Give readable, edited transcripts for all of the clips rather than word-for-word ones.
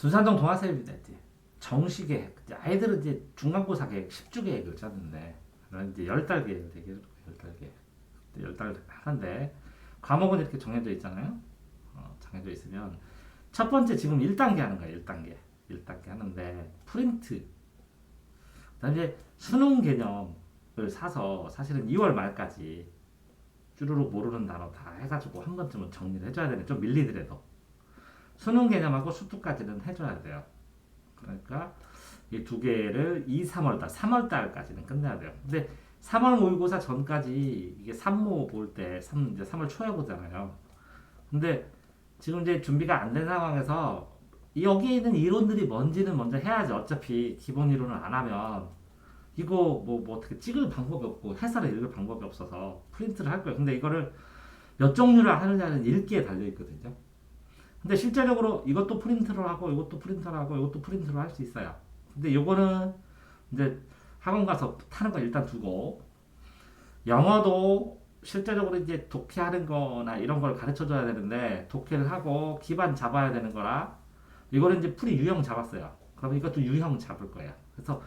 순산동 동아세입니다. 이제 정시 계획. 이제 아이들은 이제 중간고사 계획, 10주 계획을 짜는데, 저는 이제 10달 계획을 되게 10달 계획. 10달 하는데, 과목은 이렇게 정해져 있잖아요. 정해져 있으면, 첫 번째 지금 1단계 하는 거예요. 1단계. 1단계 하는데, 프린트. 그다음에 이제 수능 개념을 사서 사실은 2월 말까지 쭈루룩 모르는 단어 다 해가지고 한 번쯤은 정리를 해줘야 되네. 좀 밀리더라도. 수능 개념하고 수투까지는 해줘야 돼요. 그러니까 이 두 개를 2, 3월달, 3월달까지는 끝내야 돼요. 근데 3월 모의고사 전까지 이게 3모 볼 때, 이제 3월 초에 보잖아요. 근데 지금 이제 준비가 안 된 상황에서 여기에 있는 이론들이 뭔지는 먼저 해야지. 어차피 기본 이론을 안 하면 이거 뭐 어떻게 찍을 방법이 없고 해설을 읽을 방법이 없어서 프린트를 할 거예요. 근데 이거를 몇 종류를 하느냐는 읽기에 달려 있거든요. 근데 실제적으로 이것도 프린트를 하고 이것도 프린트를 하고 이것도 프린트를 할 수 있어요. 근데 요거는 이제 학원 가서 타는 거 일단 두고 영어도 실제적으로 이제 독해하는 거나 이런 걸 가르쳐 줘야 되는데 독해를 하고 기반 잡아야 되는 거라 이거는 이제 풀이 유형 잡았어요. 그럼 이것도 유형 잡을 거예요. 그래서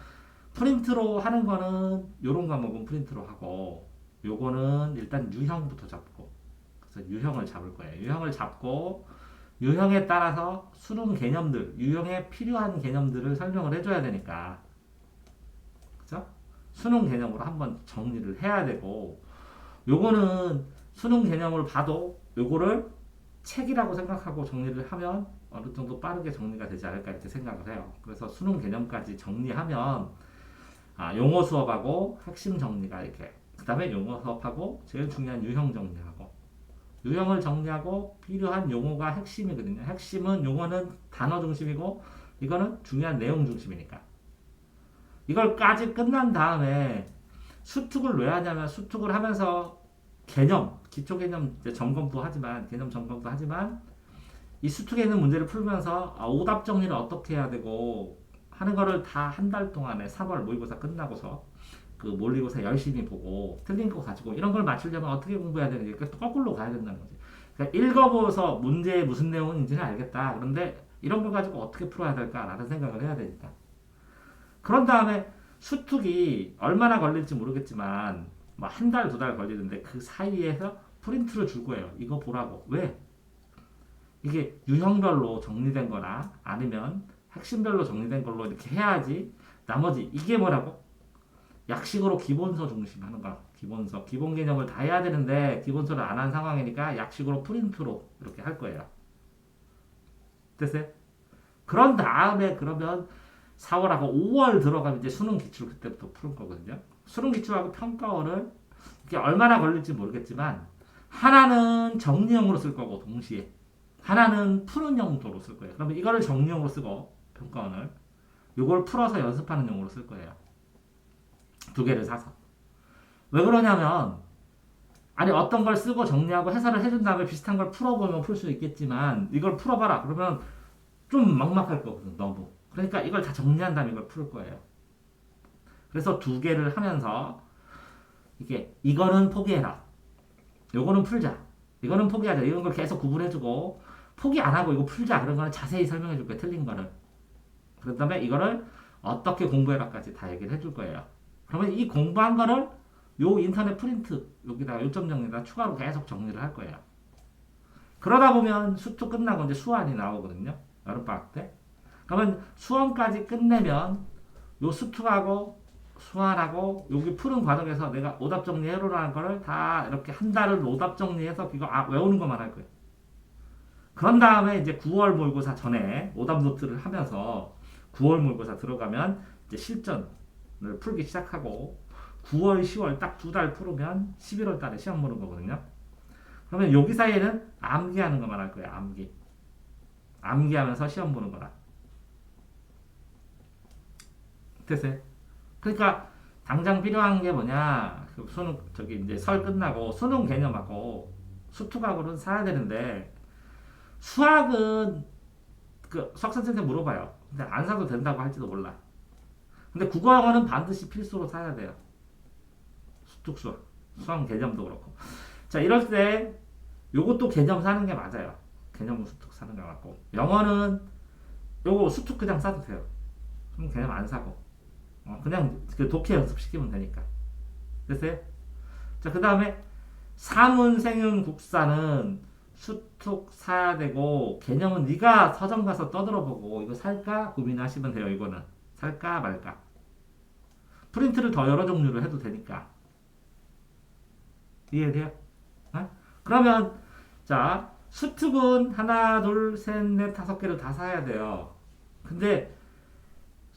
프린트로 하는 거는 요런 과목은 프린트로 하고 요거는 일단 유형부터 잡고 그래서 유형을 잡을 거예요. 유형을 잡고 유형에 따라서 수능 개념들, 유형에 필요한 개념들을 설명을 해줘야 되니까, 그죠? 수능 개념으로 한번 정리를 해야 되고, 요거는 수능 개념을 봐도 요거를 책이라고 생각하고 정리를 하면 어느 정도 빠르게 정리가 되지 않을까 이렇게 생각을 해요. 그래서 수능 개념까지 정리하면 용어 수업하고 핵심 정리가 이렇게, 그 다음에 용어 수업하고 제일 중요한 유형 정리하고 유형을 정리하고 필요한 용어가 핵심이거든요. 핵심은 용어는 단어 중심이고 이거는 중요한 내용 중심이니까. 이걸까지 끝난 다음에 수특을 왜 하냐면 수특을 하면서 개념, 기초 개념 점검도 하지만 개념 점검도 하지만 이 수특에 있는 문제를 풀면서 오답 정리를 어떻게 해야 되고 하는 거를 다 한 달 동안에 3월 모의고사 끝나고서 그 모의고사 열심히 보고 틀린 거 가지고 이런 걸 맞추려면 어떻게 공부해야 되는지 그러니까 거꾸로 가야 된다는 거지. 그러니까 읽어보서 문제의 무슨 내용인지는 알겠다. 그런데 이런 걸 가지고 어떻게 풀어야 될까라는 생각을 해야 되니까. 그런 다음에 수특이 얼마나 걸릴지 모르겠지만 뭐 한 달, 두 달 걸리는데 그 사이에서 프린트를 줄 거예요. 이거 보라고. 왜? 이게 유형별로 정리된 거나 아니면 핵심별로 정리된 걸로 이렇게 해야지 나머지 이게 뭐라고? 약식으로 기본서 중심 하는 거야. 기본서. 기본 개념을 다 해야 되는데 기본서를 안 한 상황이니까 약식으로 프린트로 이렇게 할 거예요. 됐어요? 그런 다음에 그러면 4월하고 5월 들어가면 이제 수능 기출 그때부터 푸는 거거든요. 수능 기출하고 평가원을 이게 얼마나 걸릴지 모르겠지만 하나는 정리형으로 쓸 거고 동시에 하나는 푸는 용도로 쓸 거예요. 그러면 이거를 정리형으로 쓰고 평가원을 이걸 풀어서 연습하는 용으로 쓸 거예요. 두 개를 사서. 왜 그러냐면 아니 어떤 걸 쓰고 정리하고 해설을 해준 다음에 비슷한 걸 풀어보면 풀 수 있겠지만 이걸 풀어봐라 그러면 좀 막막할 거거든 너무. 그러니까 이걸 다 정리한 다음에 이걸 풀 거예요. 그래서 두 개를 하면서 이거는 포기해라. 요거는 풀자. 이거는 포기하자. 이런 걸 계속 구분해주고 포기 안 하고 이거 풀자. 그런 거는 자세히 설명해 줄 거예요. 틀린 거를. 그 다음에 이거를 어떻게 공부해라까지 다 얘기를 해줄 거예요. 그러면 이 공부한 거를 요 인터넷 프린트 여기다가 요점 정리에다 추가로 계속 정리를 할 거예요. 그러다 보면 수투 끝나고 이제 수완이 나오거든요. 여름방학 때. 그러면 수원까지 끝내면 요 수투하고 수완하고 여기 푸는 과정에서 내가 오답 정리해로라는 거를 다 이렇게 한 달을 오답 정리해서 이거 외우는 것만 할 거예요. 그런 다음에 이제 9월 모의고사 전에 오답 노트를 하면서 9월 모의고사 들어가면 이제 실전을 풀기 시작하고 9월, 10월 딱 두 달 풀으면 11월 달에 시험 보는 거거든요. 그러면 여기 사이에는 암기하는 것만 할 거예요. 암기. 암기하면서 시험 보는 거라. 됐어요? 그러니까 당장 필요한 게 뭐냐? 그 수능 이제 설 끝나고 수능 개념하고 수투학으로는 사야 되는데 수학은 그 석선생한테 물어봐요. 근데 안 사도 된다고 할지도 몰라. 근데 국어학원은 반드시 필수로 사야 돼요. 수특수학, 수학 개념도 그렇고. 자 이럴 때 요것도 개념 사는 게 맞아요. 개념 수특 사는 게 맞고 영어는 요거 수특 그냥 싸도 돼요. 그럼 그냥 안 사고 그냥 그 독해 연습시키면 되니까. 됐어요? 자, 그 다음에 사문, 생윤, 국사는 수특 사야 되고 개념은 네가 서점 가서 떠들어보고 이거 살까 고민하시면 돼요. 이거는 살까 말까. 프린트를 더 여러 종류로 해도 되니까. 이해돼요? 어? 그러면 자, 수특은 하나, 둘, 셋, 넷, 다섯 개를 다 사야 돼요. 근데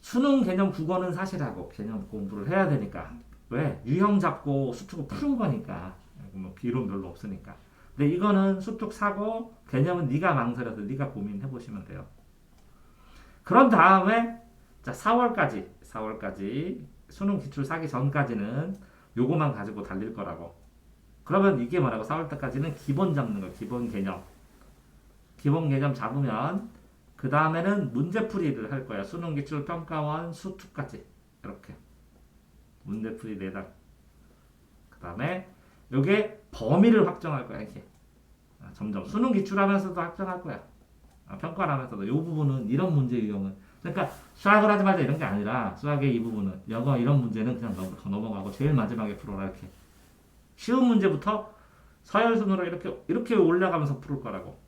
수능 개념 국어는 사실하고 개념 공부를 해야 되니까. 왜? 유형 잡고 수특을 푸는 거니까. 뭐 비론 별로 없으니까. 근데 이거는 수특 사고 개념은 네가 망설여서 네가 고민해 보시면 돼요. 그런 다음에 자, 4월까지 수능 기출 사기 전까지는 요거만 가지고 달릴 거라고. 그러면 이게 뭐라고? 4월 때까지는 기본 잡는 거, 기본 개념. 기본 개념 잡으면 그 다음에는 문제풀이를 할 거야. 수능 기출 평가원 수특까지 이렇게 문제풀이 4달. 그 다음에 요게 범위를 확정할 거야. 이렇게 점점 수능 기출하면서도 확정할 거야. 평가를 하면서도 요 부분은 이런 문제 유형은 그러니까 수학을 하지 말자 이런 게 아니라 수학의 이 부분은 영어 이런 문제는 그냥 넘어가고 제일 마지막에 풀어라 이렇게 쉬운 문제부터 서열순으로 이렇게 올라가면서 풀을 거라고.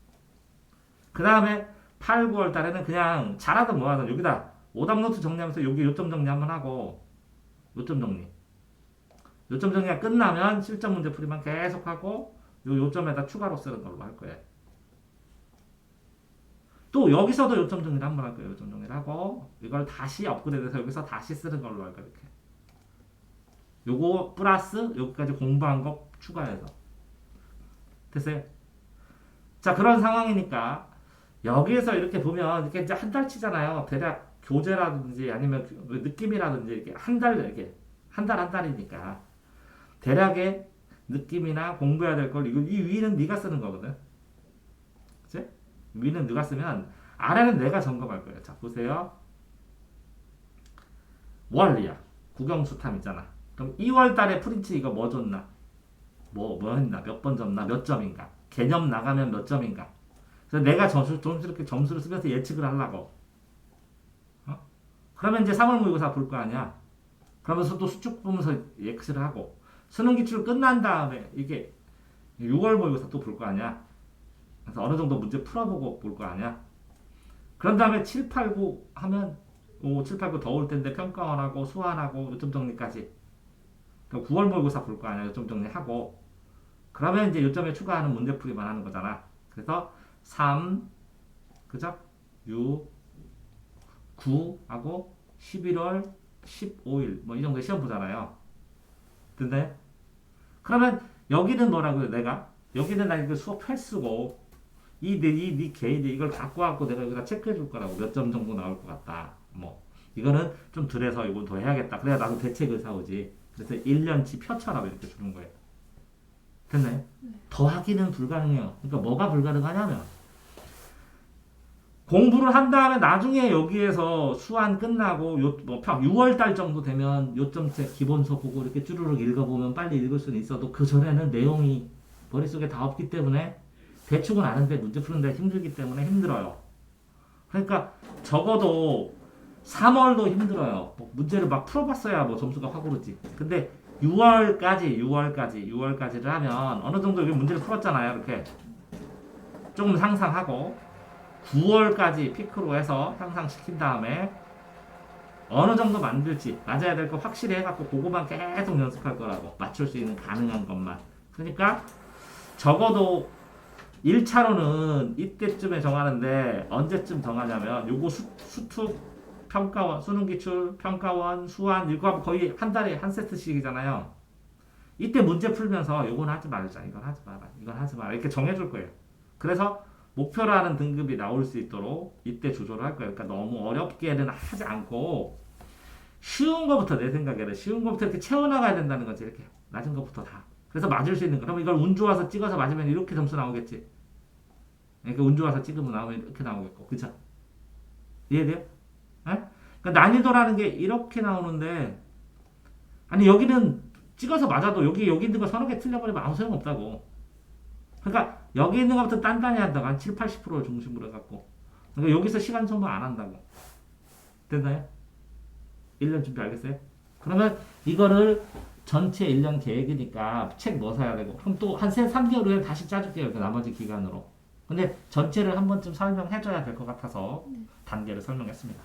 그 다음에 8, 9월 달에는 그냥 잘하든 뭐하든 여기다 오답노트 정리하면서 여기 요점 정리 한번 하고 요점 정리가 끝나면 실전 문제 풀이만 계속 하고 요 요점에다 추가로 쓰는 걸로 할 거예요. 또 여기서도 요점 정리를 한번 할 거예요. 요점 정리를 하고 이걸 다시 업그레이드해서 여기서 다시 쓰는 걸로 할 거예요. 이렇게. 요거 플러스 여기까지 공부한 거 추가해서. 됐어요? 자, 그런 상황이니까 여기에서 이렇게 보면 이렇게 이제 한 달 치잖아요. 대략 교재라든지 아니면 느낌이라든지 이렇게 한 달이니까 대략의 느낌이나 공부해야 될 걸 이 위는 네가 쓰는 거거든. 그치? 위는 네가 쓰면 아래는 내가 점검할 거예요. 자, 보세요. 월리야. 국영수탐 있잖아. 그럼 2월 달에 프린트 이거 뭐 줬나? 뭐 했나? 몇 번 줬나? 몇 점인가? 개념 나가면 몇 점인가? 그래서 내가 이렇게 점수를 쓰면서 예측을 하려고. 그러면 이제 3월 모의고사 볼 거 아니야? 그러면서 또 수축 보면서 예측을 하고. 수능 기출 끝난 다음에 이게 6월 모의고사 또 볼 거 아니야? 그래서 어느 정도 문제 풀어보고 볼 거 아니야? 그런 다음에 7, 8, 9 하면 7, 8, 9 더 올 텐데 평가원하고 수완하고 요점 정리까지. 그럼 9월 모의고사 볼 거 아니야? 요점 정리하고. 그러면 이제 요점에 추가하는 문제풀이만 하는 거잖아. 그래서 3, 그죠? 6, 9하고 11월 15일 뭐 이 정도에 시험 보잖아요. 근데 그러면 여기는 뭐라고요? 여기는 나 이거 수업 횟수고 네 개인이 이걸 갖고 왔고 내가 여기다 체크해 줄 거라고 몇 점 정도 나올 것 같다. 뭐 이거는 좀 덜해서 이건 더 해야겠다. 그래야 나도 대책을 사오지. 그래서 1년치 표처럼 이렇게 주는 거예요. 됐나요? 네. 더 하기는 불가능해요. 그러니까 뭐가 불가능하냐면 공부를 한 다음에 나중에 여기에서 수한 끝나고 6월 달 정도 되면 요점책 기본서 보고 이렇게 쭈루룩 읽어보면 빨리 읽을 수는 있어도 그 전에는 내용이 머릿속에 다 없기 때문에 대충은 아는데 문제 푸는데 힘들기 때문에 힘들어요. 그러니까 적어도 3월도 힘들어요. 뭐 문제를 막 풀어봤어야 뭐 점수가 확 오르지. 근데 6월까지를 하면 어느 정도 여기 문제를 풀었잖아요. 이렇게 조금 상상하고 9월까지 피크로 해서 향상시킨 다음에 어느 정도 만들지 맞아야 될 거 확실히 해갖고 그거만 계속 연습할 거라고 맞출 수 있는 가능한 것만. 그러니까 적어도 1차로는 이때쯤에 정하는데 언제쯤 정하냐면 요거 수특 평가원 수능기출 평가원 수한 이거 거의 한 달에 한 세트씩이잖아요. 이때 문제 풀면서 요건 하지 말자 이건 하지 마라 이건 하지 마라 이렇게 정해줄 거예요. 그래서 목표라는 등급이 나올 수 있도록 이때 조절을 할 거예요. 그러니까 너무 어렵게는 하지 않고 쉬운 거부터 내 생각에는 쉬운 거부터 이렇게 채워나가야 된다는 거지. 이렇게 낮은 거부터 다. 그래서 맞을 수 있는 거. 그러면 이걸 운 좋아서 찍어서 맞으면 이렇게 점수 나오겠지. 그러니까 운 좋아서 찍으면 나오면 이렇게 나오겠고. 그쵸? 이해돼요? 에? 그러니까 난이도라는 게 이렇게 나오는데 아니 여기는 찍어서 맞아도 여기 있는 거 서너 개 틀려버리면 아무 소용없다고. 그러니까 여기 있는 것부터 단단히 한다고 한 7, 80%를 중심으로 해갖고 그러니까 여기서 시간 소모 안 한다고. 됐나요? 1년 준비 알겠어요? 그러면 이거를 전체 1년 계획이니까 책 뭐 사야 되고 그럼 또 한 3개월 후에 다시 짜줄게요. 그 나머지 기간으로. 근데 전체를 한 번쯤 설명해줘야 될 것 같아서 단계를 설명했습니다.